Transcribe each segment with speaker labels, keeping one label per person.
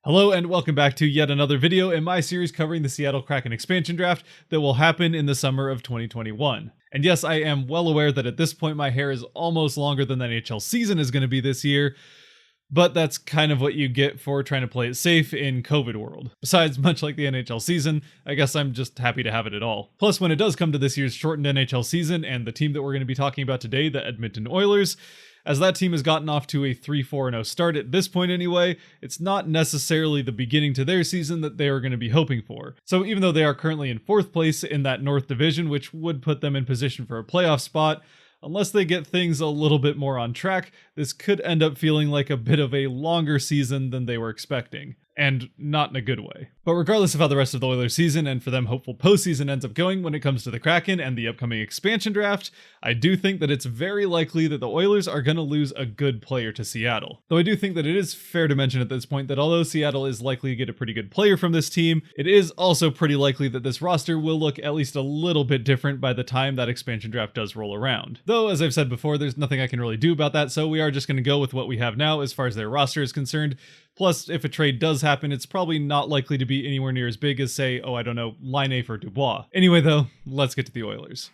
Speaker 1: Hello and welcome back to yet another video in my series covering the Seattle Kraken expansion draft that will happen in the summer of 2021. And yes, I am well aware that at this point my hair is almost longer than the NHL season is going to be this year, but that's kind of what you get for trying to play it safe in COVID world. Besides, much like the NHL season, I guess I'm just happy to have it at all. Plus, when it does come to this year's shortened NHL season and the team that we're going to be talking about today, the Edmonton Oilers, as that team has gotten off to a 3-4-0 start at this point anyway, it's not necessarily the beginning to their season that they are going to be hoping for. So even though they are currently in 4th place in that North Division, which would put them in position for a playoff spot, unless they get things a little bit more on track, this could end up feeling like a bit of a longer season than they were expecting. And not in a good way. But regardless of how the rest of the Oilers season and for them hopeful postseason ends up going when it comes to the Kraken and the upcoming expansion draft, I do think that it's very likely that the Oilers are going to lose a good player to Seattle. Though I do think that it is fair to mention at this point that although Seattle is likely to get a pretty good player from this team, it is also pretty likely that this roster will look at least a little bit different by the time that expansion draft does roll around. Though, as I've said before, there's nothing I can really do about that, so we are just going to go with what we have now as far as their roster is concerned. Plus, if a trade does happen, it's probably not likely to be anywhere near as big as, say, Laine for Dubois. Anyway, though, let's get to the Oilers.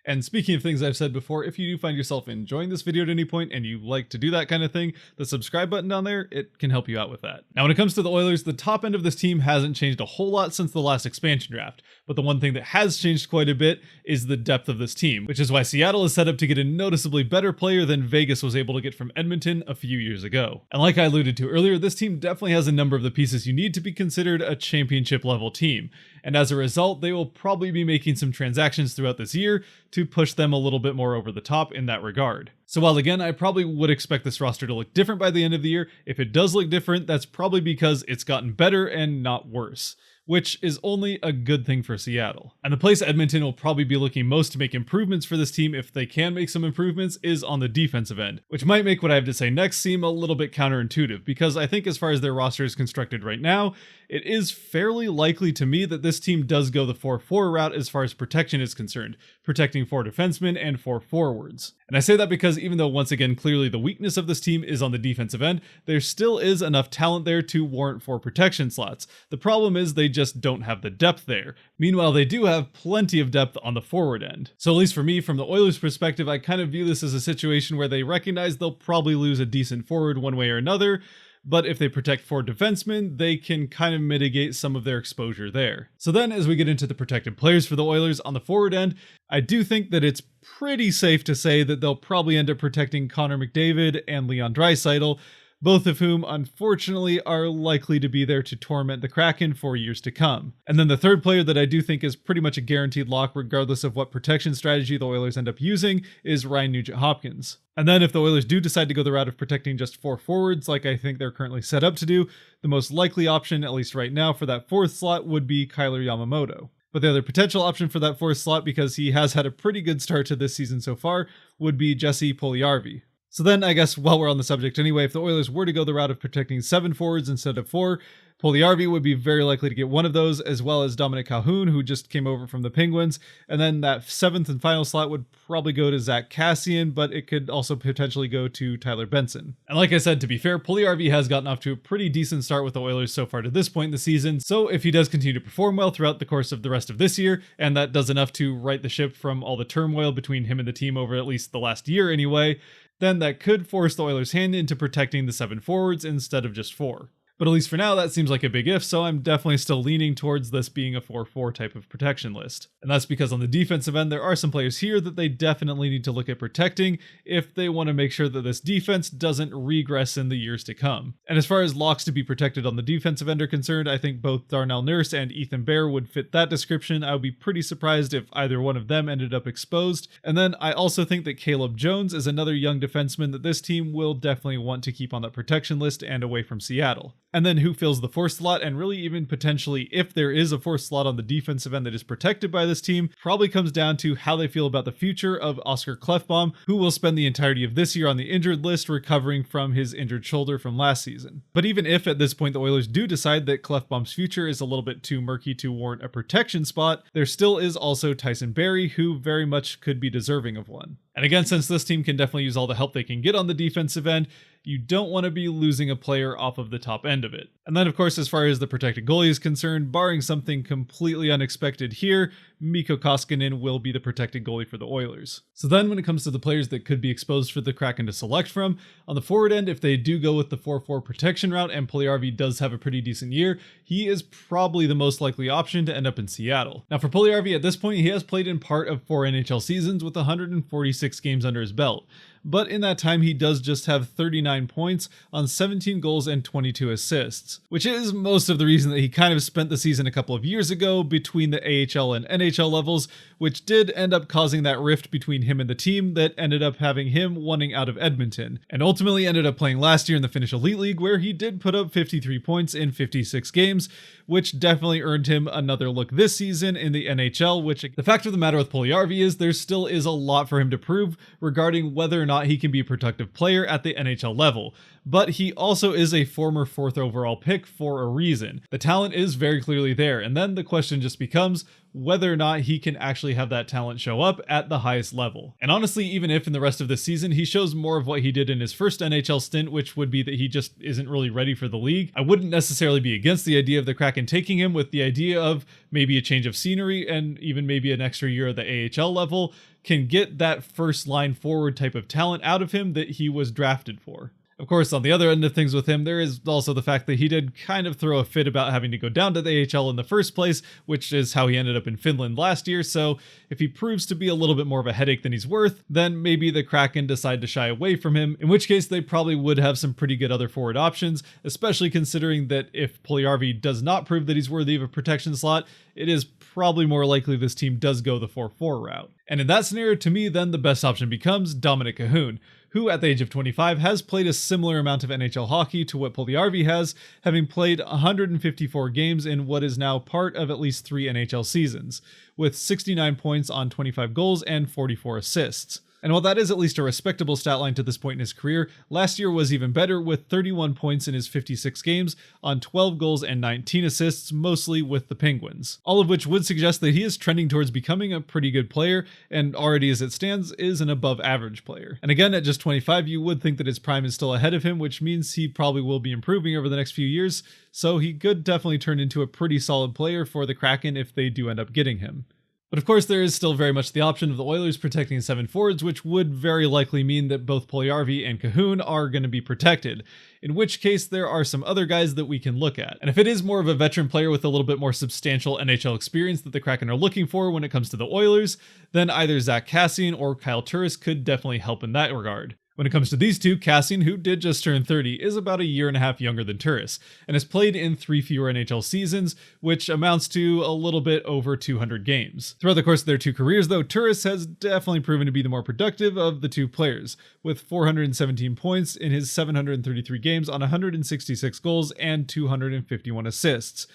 Speaker 1: And speaking of things I've said before, if you do find yourself enjoying this video at any point and you like to do that kind of thing, the subscribe button down there, it can help you out with that. Now, when it comes to the Oilers, the top end of this team hasn't changed a whole lot since the last expansion draft, but the one thing that has changed quite a bit is the depth of this team, which is why Seattle is set up to get a noticeably better player than Vegas was able to get from Edmonton a few years ago. And like I alluded to earlier, this team definitely has a number of the pieces you need to be considered a championship level team. And as a result, they will probably be making some transactions throughout this year to push them a little bit more over the top in that regard. So while again, I probably would expect this roster to look different by the end of the year, if it does look different, that's probably because it's gotten better and not worse, which is only a good thing for Seattle. And the place Edmonton will probably be looking most to make improvements for this team, if they can make some improvements, is on the defensive end, which might make what I have to say next seem a little bit counterintuitive, because I think as far as their roster is constructed right now, it is fairly likely to me that this team does go the 4-4 route as far as protection is concerned, protecting 4 defensemen and 4 forwards. And I say that because even though once again clearly the weakness of this team is on the defensive end, there still is enough talent there to warrant 4 protection slots. The problem is they just don't have the depth there. Meanwhile, they do have plenty of depth on the forward end. So at least for me, from the Oilers' perspective, I kind of view this as a situation where they recognize they'll probably lose a decent forward one way or another, but if they protect 4 defensemen, they can kind of mitigate some of their exposure there. So then as we get into the protected players for the Oilers on the forward end, I do think that it's pretty safe to say that they'll probably end up protecting Connor McDavid and Leon Draisaitl, both of whom unfortunately are likely to be there to torment the Kraken for years to come. And then the third player that I do think is pretty much a guaranteed lock regardless of what protection strategy the Oilers end up using is Ryan Nugent-Hopkins. And then if the Oilers do decide to go the route of protecting just 4 forwards like I think they're currently set up to do, the most likely option, at least right now, for that 4th slot would be Kailer Yamamoto. But the other potential option for that 4th slot, because he has had a pretty good start to this season so far, would be Jesse Puljujarvi. So then I guess while we're on the subject anyway, if the Oilers were to go the route of protecting 7 forwards instead of 4, Puljujarvi would be very likely to get one of those, as well as Dominic Calhoun, who just came over from the Penguins. And then that 7th and final slot would probably go to Zach Kassian, but it could also potentially go to Tyler Benson. And like I said, to be fair, Puljujarvi has gotten off to a pretty decent start with the Oilers so far to this point in the season. So if he does continue to perform well throughout the course of the rest of this year, and that does enough to right the ship from all the turmoil between him and the team over at least the last year anyway, then that could force the Oilers' hand into protecting the 7 forwards instead of just 4. But at least for now, that seems like a big if, so I'm definitely still leaning towards this being a 4-4 type of protection list. And that's because on the defensive end, there are some players here that they definitely need to look at protecting if they want to make sure that this defense doesn't regress in the years to come. And as far as locks to be protected on the defensive end are concerned, I think both Darnell Nurse and Ethan Bear would fit that description. I would be pretty surprised if either one of them ended up exposed. And then I also think that Caleb Jones is another young defenseman that this team will definitely want to keep on that protection list and away from Seattle. and then who fills the fourth slot, and really even potentially if there is a fourth slot on the defensive end that is protected by this team, probably comes down to how they feel about the future of Oscar Klefbom, who will spend the entirety of this year on the injured list recovering from his injured shoulder from last season. But even if at this point the Oilers do decide that Klefbom's future is a little bit too murky to warrant a protection spot, there still is also Tyson Barrie, who very much could be deserving of one. And again, since this team can definitely use all the help they can get on the defensive end, you don't want to be losing a player off of the top end of it. And then, of course, as far as the protected goalie is concerned, barring something completely unexpected here, Mikko Koskinen will be the protected goalie for the Oilers. So then when it comes to the players that could be exposed for the Kraken to select from, on the forward end, if they do go with the 4-4 protection route and Puljujarvi does have a pretty decent year, he is probably the most likely option to end up in Seattle. Now for Puljujarvi at this point, he has played in part of 4 NHL seasons with 146 games under his belt. But in that time, he does just have 39 points on 17 goals and 22 assists, which is most of the reason that he kind of spent the season a couple of years ago between the AHL and NHL levels, which did end up causing that rift between him and the team that ended up having him wanting out of Edmonton, and ultimately ended up playing last year in the Finnish Elite League, where he did put up 53 points in 56 games, which definitely earned him another look this season in the NHL, which the fact of the matter with Puljujarvi is there still is a lot for him to prove regarding whether or not he can be a productive player at the NHL level. But he also is a former 4th overall pick for a reason. The talent is very clearly there, and then the question just becomes whether or not he can actually have that talent show up at the highest level. And honestly, even if in the rest of the season he shows more of what he did in his first NHL stint, which would be that he just isn't really ready for the league, I wouldn't necessarily be against the idea of the Kraken taking him, with the idea of maybe a change of scenery and even maybe an extra year at the AHL level can get that first line forward type of talent out of him that he was drafted for. Of course, on the other end of things with him, there is also the fact that he did kind of throw a fit about having to go down to the AHL in the first place, which is how he ended up in Finland last year. So if he proves to be a little bit more of a headache than he's worth, then maybe the Kraken decide to shy away from him, in which case they probably would have some pretty good other forward options, especially considering that if Puljujarvi does not prove that he's worthy of a protection slot, it is probably more likely this team does go the 4-4 route. And in that scenario, to me, then the best option becomes Dominik Kahun, who at the age of 25 has played a similar amount of NHL hockey to what Puljujarvi has, having played 154 games in what is now part of at least 3 NHL seasons, with 69 points on 25 goals and 44 assists. And while that is at least a respectable stat line to this point in his career, last year was even better with 31 points in his 56 games on 12 goals and 19 assists, mostly with the Penguins. All of which would suggest that he is trending towards becoming a pretty good player, and already as it stands is an above average player. And again, at just 25, you would think that his prime is still ahead of him, which means he probably will be improving over the next few years, so he could definitely turn into a pretty solid player for the Kraken if they do end up getting him. But of course, there is still very much the option of the Oilers protecting 7 forwards, which would very likely mean that both Puljujarvi and Kahun are going to be protected, in which case there are some other guys that we can look at. And if it is more of a veteran player with a little bit more substantial NHL experience that the Kraken are looking for when it comes to the Oilers, then either Zack Kassian or Kyle Turris could definitely help in that regard. When it comes to these two, Kassian, who did just turn 30, is about a year and a half younger than Turris, and has played in 3 fewer NHL seasons, which amounts to a little bit over 200 games. Throughout the course of their 2 careers, though, Turris has definitely proven to be the more productive of the 2 players, with 417 points in his 733 games on 166 goals and 251 assists.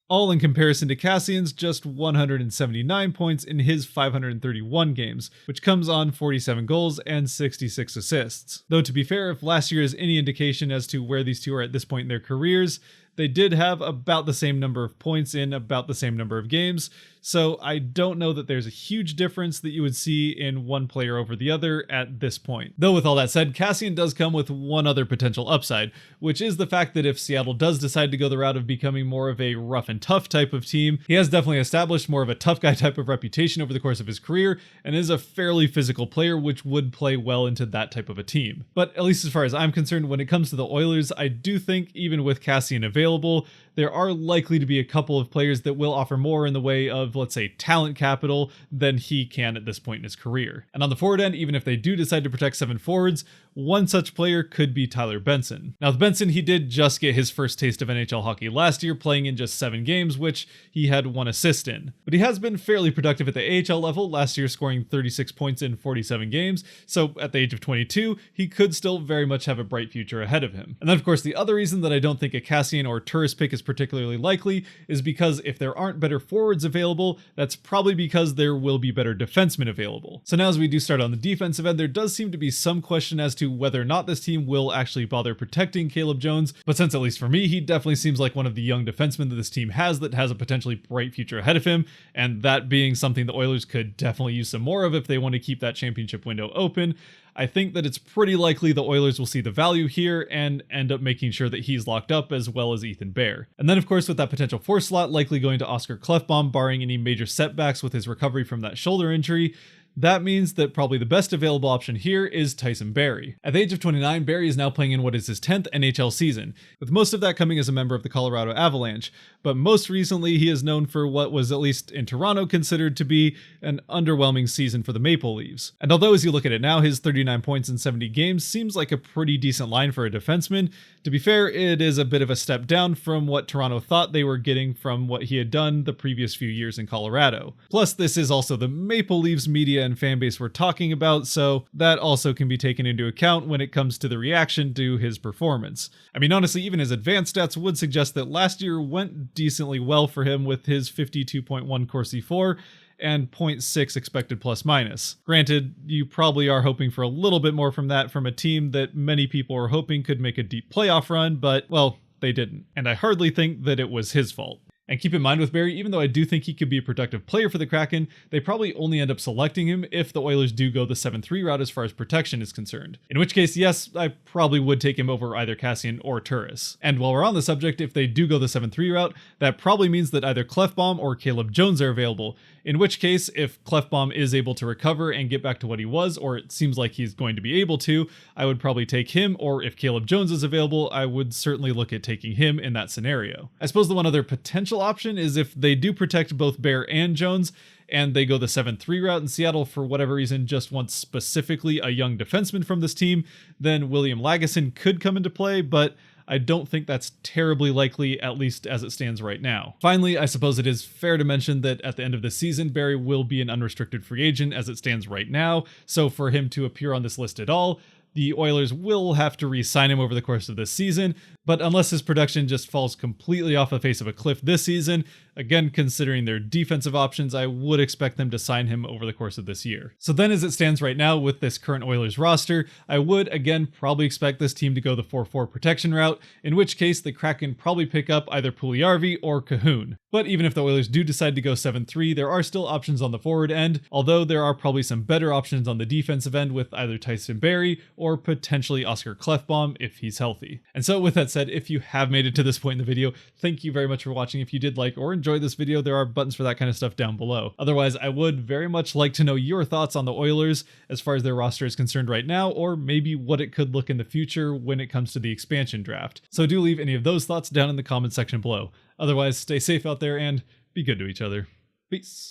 Speaker 1: All in comparison to Kassian's just 179 points in his 531 games, which comes on 47 goals and 66 assists. Though to be fair, if last year is any indication as to where these two are at this point in their careers, they did have about the same number of points in about the same number of games, so I don't know that there's a huge difference that you would see in one player over the other at this point. Though with all that said, Kassian does come with one other potential upside, which is the fact that if Seattle does decide to go the route of becoming more of a rough and tough type of team, he has definitely established more of a tough guy type of reputation over the course of his career, and is a fairly physical player, which would play well into that type of a team. But at least as far as I'm concerned, when it comes to the Oilers, I do think even with Kassian available, available, there are likely to be a couple of players that will offer more in the way of, let's say, talent capital than he can at this point in his career. And on the forward end, even if they do decide to protect 7 forwards, one such player could be Tyler Benson. Now with Benson, he did just get his first taste of NHL hockey last year, playing in just 7 games, which he had 1 assist in. But he has been fairly productive at the AHL level, last year scoring 36 points in 47 games, so at the age of 22, he could still very much have a bright future ahead of him. And then of course the other reason that I don't think a Kassian or Turris pick is particularly likely is because if there aren't better forwards available, that's probably because there will be better defensemen available. So now as we do start on the defensive end, there does seem to be some question as to whether or not this team will actually bother protecting Caleb Jones, but since at least for me, he definitely seems like one of the young defensemen that this team has that has a potentially bright future ahead of him, and that being something the Oilers could definitely use some more of if they want to keep that championship window open. I think that it's pretty likely the Oilers will see the value here and end up making sure that he's locked up, as well as Ethan Bear. And then of course with that potential 4th slot likely going to Oscar Klefbom, barring any major setbacks with his recovery from that shoulder injury, that means that probably the best available option here is Tyson Barrie. At the age of 29, Barrie is now playing in what is his 10th NHL season, with most of that coming as a member of the Colorado Avalanche, but most recently he is known for what was, at least in Toronto, considered to be an underwhelming season for the Maple Leafs. And although as you look at it now, his 39 points in 70 games seems like a pretty decent line for a defenseman, to be fair, it is a bit of a step down from what Toronto thought they were getting from what he had done the previous few years in Colorado. Plus, this is also the Maple Leafs media and fan base we're talking about, so that also can be taken into account when it comes to the reaction to his performance. I mean, honestly, even his advanced stats would suggest that last year went decently well for him with his 52.1 Corsi 4 and 0.6 expected plus minus. Granted, you probably are hoping for a little bit more from that from a team that many people were hoping could make a deep playoff run, but, well, they didn't. And I hardly think that it was his fault. And keep in mind with Barrie, even though I do think he could be a productive player for the Kraken, they probably only end up selecting him if the Oilers do go the 7-3 route as far as protection is concerned. In which case, yes, I probably would take him over either Kassian or Turris. And while we're on the subject, if they do go the 7-3 route, that probably means that either Klefbom or Caleb Jones are available, in which case, if Klefbom is able to recover and get back to what he was, or it seems like he's going to be able to, I would probably take him, or if Caleb Jones is available, I would certainly look at taking him in that scenario. I suppose the one other potential option is if they do protect both Bear and Jones, and they go the 7-3 route in Seattle for whatever reason just wants specifically a young defenseman from this team, then William Lagesson could come into play, but I don't think that's terribly likely, at least as it stands right now. Finally, I suppose it is fair to mention that at the end of the season, Barrie will be an unrestricted free agent as it stands right now, so for him to appear on this list at all, the Oilers will have to re-sign him over the course of this season, but unless his production just falls completely off the face of a cliff this season, again, considering their defensive options, I would expect them to sign him over the course of this year. So then as it stands right now with this current Oilers roster, I would, again, probably expect this team to go the 4-4 protection route, in which case the Kraken probably pick up either Puljujarvi or Cahoon. But even if the Oilers do decide to go 7-3, there are still options on the forward end, although there are probably some better options on the defensive end with either Tyson Barrie or potentially Oscar Klefbom if he's healthy. And so with that said, if you have made it to this point in the video, thank you very much for watching. If you did like or enjoy this video, there are buttons for that kind of stuff down below. Otherwise, I would very much like to know your thoughts on the Oilers as far as their roster is concerned right now, or maybe what it could look in the future when it comes to the expansion draft. So do leave any of those thoughts down in the comment section below. Otherwise, stay safe out there and be good to each other. Peace.